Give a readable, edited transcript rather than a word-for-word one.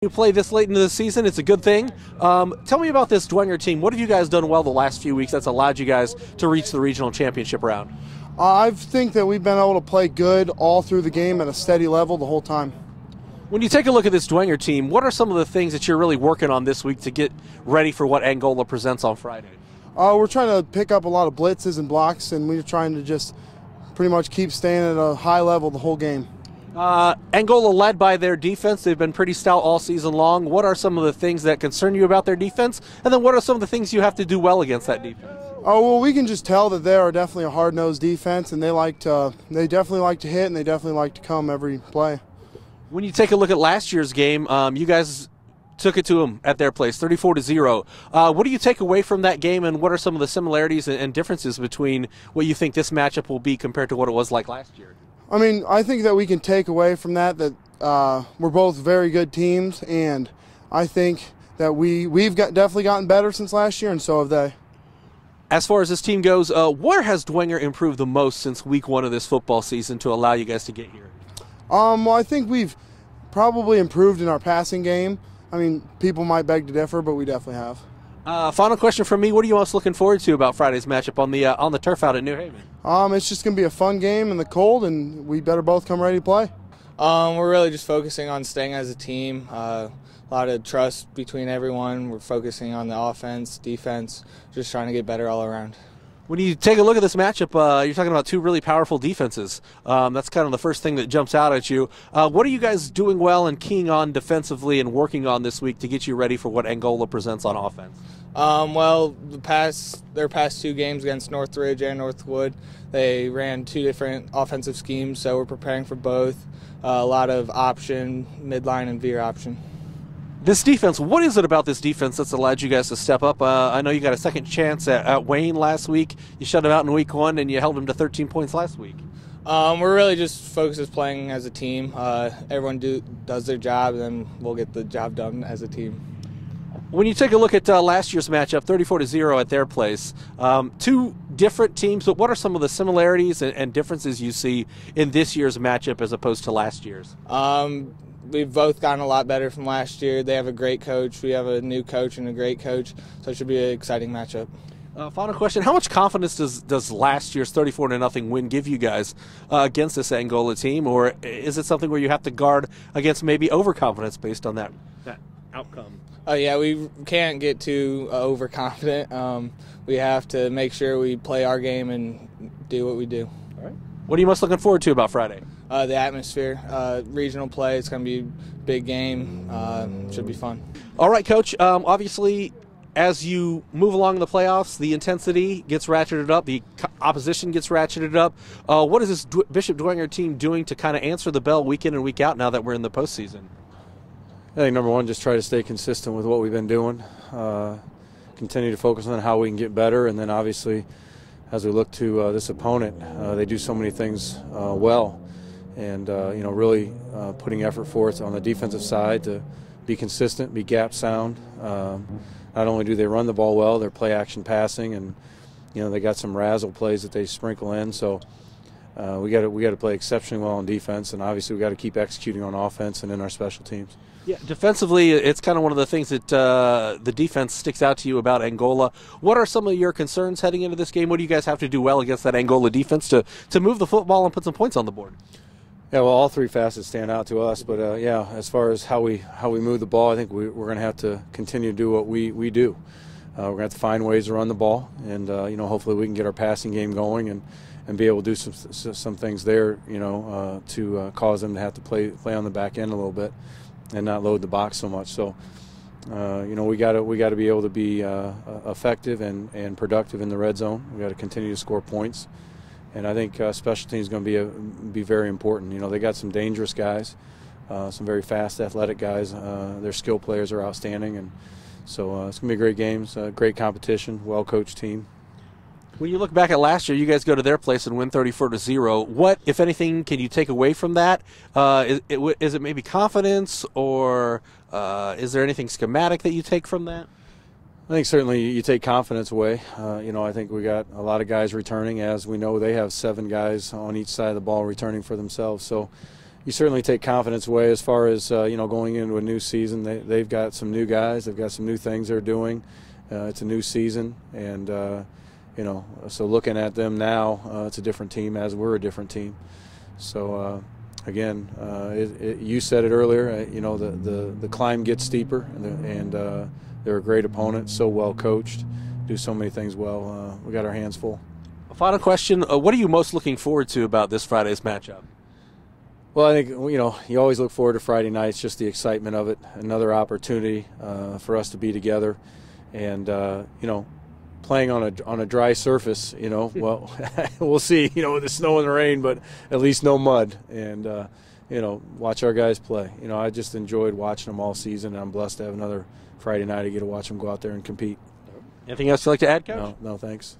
You play this late into the season, it's a good thing. Tell me about this Dwenger team. What have you guys done well the last few weeks that's allowed you guys to reach the regional championship round? I think that we've been able to play good all through the game at a steady level the whole time. When you take a look at this Dwenger team, what are some of the things that you're really working on this week to get ready for what Angola presents on Friday? We're trying to pick up a lot of blitzes and blocks, and we're trying to just pretty much keep staying at a high level the whole game. Angola led by their defense. They've been pretty stout all season long. What are some of the things that concern you about their defense? And then what are some of the things you have to do well against that defense? Oh, well, we can just tell that they are definitely a hard-nosed defense, and they definitely like to hit, and they definitely like to come every play. When you take a look at last year's game, you guys took it to them at their place, 34-0. What do you take away from that game, and what are some of the similarities and differences between what you think this matchup will be compared to what it was like last year? I mean, I think that we can take away from that we're both very good teams, and I think that we've definitely gotten better since last year, and so have they. As far as this team goes, where has Dwenger improved the most since week one of this football season to allow you guys to get here? Well, I think we've probably improved in our passing game. I mean, people might beg to differ, but we definitely have. Final question from me: what are you most looking forward to about Friday's matchup on the turf out at New Haven? It's just going to be a fun game in the cold, and we better both come ready to play. We're really just focusing on staying as a team. A lot of trust between everyone. We're focusing on the offense, defense, just trying to get better all around. When you take a look at this matchup, you're talking about two really powerful defenses. That's kind of the first thing that jumps out at you. What are you guys doing well and keying on defensively and working on this week to get you ready for what Angola presents on offense? Well, their past two games against Northridge and Northwood, they ran two different offensive schemes, so we're preparing for both. A lot of option, midline, and veer option. This defense, what is it about this defense that's allowed you guys to step up? I know you got a second chance at Wayne last week. You shut him out in week one, and you held him to 13 points last week. We're really just focused on playing as a team. Everyone does their job, and then we'll get the job done as a team. When you take a look at last year's matchup, 34-0 at their place, two different teams, but what are some of the similarities and differences you see in this year's matchup as opposed to last year's? We've both gotten a lot better from last year. They have a great coach. We have a new coach and a great coach, so it should be an exciting matchup. Final question, how much confidence does last year's 34-0 win give you guys against this Angola team, or is it something where you have to guard against maybe overconfidence based on that outcome? Yeah, we can't get too overconfident. We have to make sure we play our game and do what we do. All right. What are you most looking forward to about Friday? The atmosphere, regional play. It's going to be a big game. Should be fun. All right, Coach. Obviously, as you move along in the playoffs, the intensity gets ratcheted up, the opposition gets ratcheted up. What is this Bishop Dwenger team doing to kind of answer the bell week in and week out now that we're in the postseason? I think number one, just try to stay consistent with what we've been doing. Continue to focus on how we can get better, and then obviously, as we look to this opponent, they do so many things well. And really putting effort forth on the defensive side to be consistent, be gap sound. Not only do they run the ball well, they're play action passing, and they got some razzle plays that they sprinkle in. So we got to play exceptionally well on defense, and obviously we got to keep executing on offense and in our special teams. Yeah, defensively, it's kind of one of the things that the defense sticks out to you about Angola. What are some of your concerns heading into this game? What do you guys have to do well against that Angola defense to move the football and put some points on the board? Yeah, well, all three facets stand out to us, but yeah, as far as how we move the ball, I think we're going to have to continue to do what we do. We're going to have to find ways to run the ball, and hopefully we can get our passing game going and be able to do some things there, to cause them to have to play on the back end a little bit and not load the box so much. So, we got to be able to be effective and productive in the red zone. We got to continue to score points. And I think special teams is going to be very important. They got some dangerous guys, some very fast, athletic guys. Their skill players are outstanding, and so it's going to be great games, great competition, well-coached team. When you look back at last year, you guys go to their place and win 34-0. What, if anything, can you take away from that? Is it maybe confidence, or is there anything schematic that you take from that? I think certainly you take confidence away. I think we got a lot of guys returning. As we know, they have 7 guys on each side of the ball returning for themselves. So, you certainly take confidence away as far as going into a new season. They've got some new guys. They've got some new things they're doing. It's a new season, and so looking at them now, it's a different team as we're a different team. So again, you said it earlier. The climb gets steeper, and they're a great opponent. So well coached, do so many things well. We got our hands full. A final question: what are you most looking forward to about this Friday's matchup? Well, I think you always look forward to Friday nights, just the excitement of it. Another opportunity for us to be together, and playing on a dry surface. Well, we'll see. With the snow and the rain, but at least no mud, and watch our guys play. I just enjoyed watching them all season, and I'm blessed to have another Friday night to get to watch them go out there and compete. Anything else you'd like to add, Coach? No, thanks.